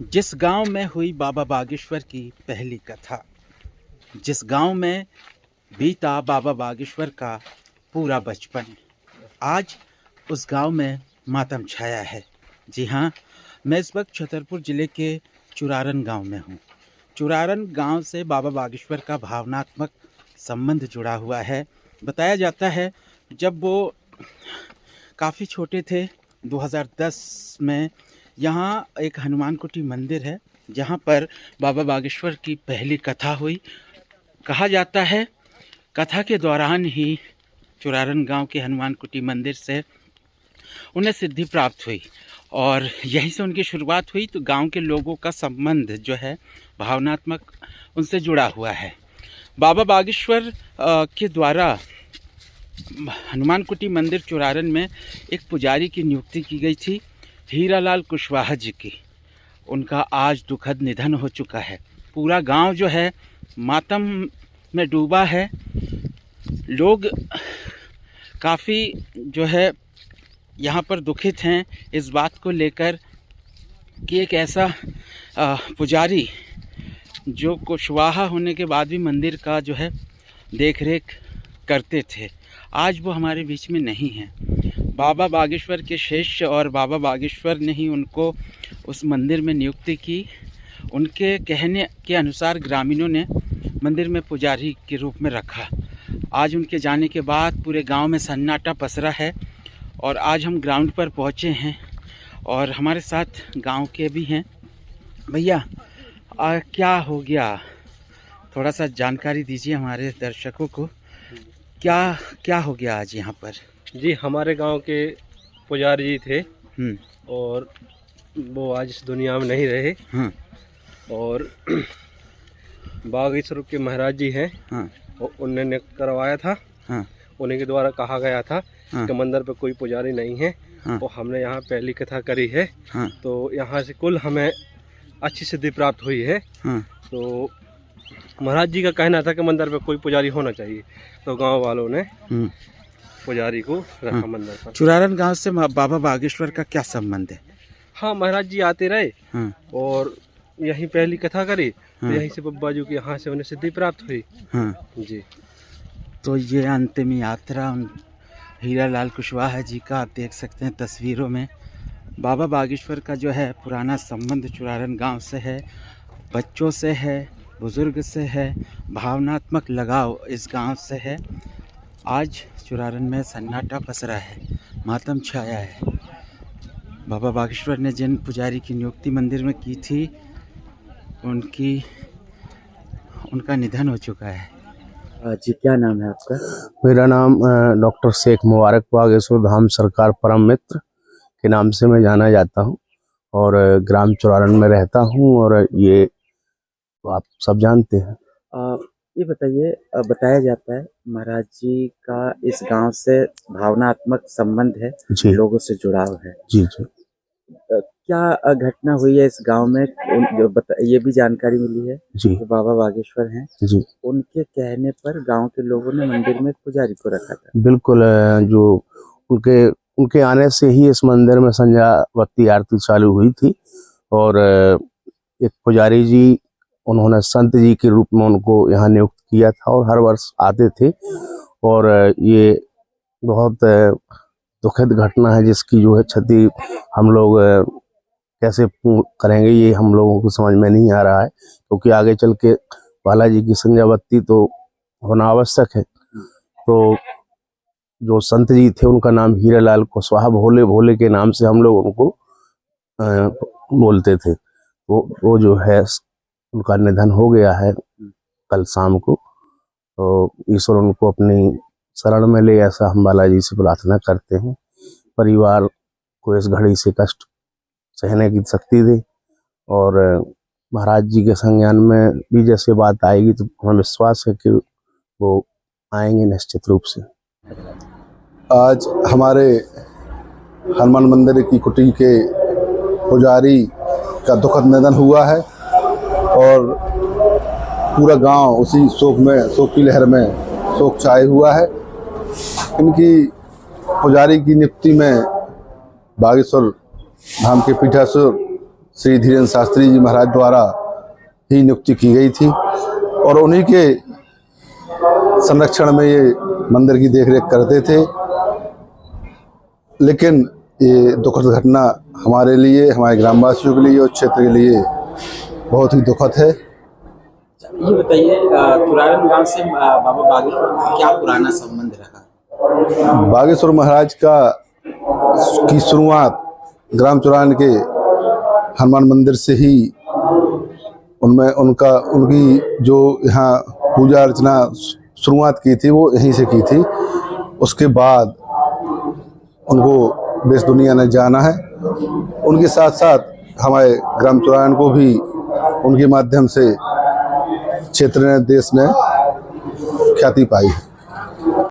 जिस गांव में हुई बाबा बागेश्वर की पहली कथा, जिस गांव में बीता बाबा बागेश्वर का पूरा बचपन, आज उस गांव में मातम छाया है। जी हाँ, मैं इस वक्त छतरपुर ज़िले के चुरारन गांव में हूँ। चुरारन गांव से बाबा बागेश्वर का भावनात्मक संबंध जुड़ा हुआ है। बताया जाता है जब वो काफ़ी छोटे थे, 2010 में यहाँ एक हनुमान कुटी मंदिर है जहाँ पर बाबा बागेश्वर की पहली कथा हुई। कहा जाता है कथा के दौरान ही चुरारन गांव के हनुमान कुटी मंदिर से उन्हें सिद्धि प्राप्त हुई और यहीं से उनकी शुरुआत हुई। तो गांव के लोगों का संबंध जो है भावनात्मक उनसे जुड़ा हुआ है। बाबा बागेश्वर के द्वारा हनुमान कुटी मंदिर चुरारन में एक पुजारी की नियुक्ति की गई थी, हीरालाल कुशवाहा जी की। उनका आज दुखद निधन हो चुका है। पूरा गांव जो है मातम में डूबा है। लोग काफ़ी जो है यहाँ पर दुखित हैं इस बात को लेकर कि एक ऐसा पुजारी जो कुशवाहा होने के बाद भी मंदिर का जो है देख रेख करते थे, आज वो हमारे बीच में नहीं हैं। बाबा बागेश्वर के शिष्य और बाबा बागेश्वर ने ही उनको उस मंदिर में नियुक्ति की। उनके कहने के अनुसार ग्रामीणों ने मंदिर में पुजारी के रूप में रखा। आज उनके जाने के बाद पूरे गांव में सन्नाटा पसरा है और आज हम ग्राउंड पर पहुंचे हैं और हमारे साथ गांव के भी हैं। भैया क्या हो गया, थोड़ा सा जानकारी दीजिए हमारे दर्शकों को। क्या हो गया आज यहाँ पर? जी, हमारे गांव के पुजारी जी थे और वो आज इस दुनिया में नहीं रहे। और बागेश्वर के महाराज जी हैं, उन्होंने करवाया था। उन्हीं के द्वारा कहा गया था कि मंदिर पे कोई पुजारी नहीं है। तो हमने यहाँ पहली कथा करी है। तो यहाँ से कुल हमें अच्छी सिद्धि प्राप्त हुई है। तो महाराज जी का कहना था कि मंदिर पे कोई पुजारी होना चाहिए, तो गांव वालों ने पुजारी को रखा मंदिर पर। चुरारन गांव से बाबा बागेश्वर का क्या संबंध है? हाँ, महाराज जी आते रहे और यहीं पहली कथा करी। तो यहीं से बब्बा जी की यहाँ से उन्हें सिद्धि प्राप्त हुई। जी, तो ये अंतिम यात्रा हीरालाल कुशवाहा जी का आप देख सकते हैं तस्वीरों में। बाबा बागेश्वर का जो है पुराना संबंध चुरारन गांव से है, बच्चों से है, बुज़ुर्ग से है, भावनात्मक लगाव इस गांव से है। आज चुरारन में सन्नाटा पसरा है, मातम छाया है। बाबा बागेश्वर ने जिन पुजारी की नियुक्ति मंदिर में की थी उनका निधन हो चुका है। जी, क्या नाम है आपका? मेरा नाम डॉक्टर शेख मुबारक बागेश्वर धाम सरकार परम मित्र के नाम से मैं जाना जाता हूं और ग्राम चुरारन में रहता हूं और ये आप सब जानते हैं। ये बताइए, बताया जाता है महाराज जी का इस गांव से भावनात्मक संबंध है, लोगों से जुड़ाव है। जी जी। क्या घटना हुई है इस गांव में, ये भी जानकारी मिली है जी। जो बाबा बागेश्वर हैं जी, उनके कहने पर गांव के लोगों ने मंदिर में पुजारी को रखा था। बिल्कुल। जो उनके आने से ही इस मंदिर में संध्यावती आरती चालू हुई थी और एक पुजारी जी, उन्होंने संत जी के रूप में उनको यहाँ नियुक्त किया था और हर वर्ष आते थे। और ये बहुत दुखद घटना है जिसकी जो है क्षति हम लोग कैसे करेंगे ये हम लोगों को समझ में नहीं आ रहा है, क्योंकि आगे चल के बालाजी की संध्यावती तो होना आवश्यक है। तो जो संत जी थे उनका नाम हीरालाल कुशवाहा, भोले भोले के नाम से हम लोग उनको बोलते थे। वो जो है उनका निधन हो गया है कल शाम को। तो ईश्वर उनको अपनी शरण में ले, ऐसा हम बालाजी से प्रार्थना करते हैं। परिवार को इस घड़ी से कष्ट सहने की शक्ति दे और महाराज जी के संज्ञान में भी जैसे बात आएगी तो हमें विश्वास है कि वो आएंगे निश्चित रूप से। आज हमारे हनुमान मंदिर की कुटी के पुजारी का दुखद निधन हुआ है और पूरा गांव उसी शोक की लहर में शोक छाए हुआ है। इनकी पुजारी की नियुक्ति में बागेश्वर धाम के पीठासीन श्री धीरेन्द्र शास्त्री जी महाराज द्वारा ही नियुक्ति की गई थी और उन्हीं के संरक्षण में ये मंदिर की देखरेख करते थे। लेकिन ये दुखद घटना हमारे लिए, हमारे ग्रामवासियों के लिए और क्षेत्र के लिए बहुत ही दुखद है। ये बताइए, तुरागन गांव से बाबा बागेश्वर का क्या पुराना संबंध रहा? बागेश्वर महाराज की शुरुआत ग्राम चुरान के हनुमान मंदिर से ही उनकी जो यहाँ पूजा अर्चना शुरुआत की थी वो यहीं से की थी। उसके बाद उनको देश दुनिया ने जाना है। उनके साथ साथ हमारे ग्राम चुरान को भी उनके माध्यम से क्षेत्र ने, देश ने ख्याति पाई है।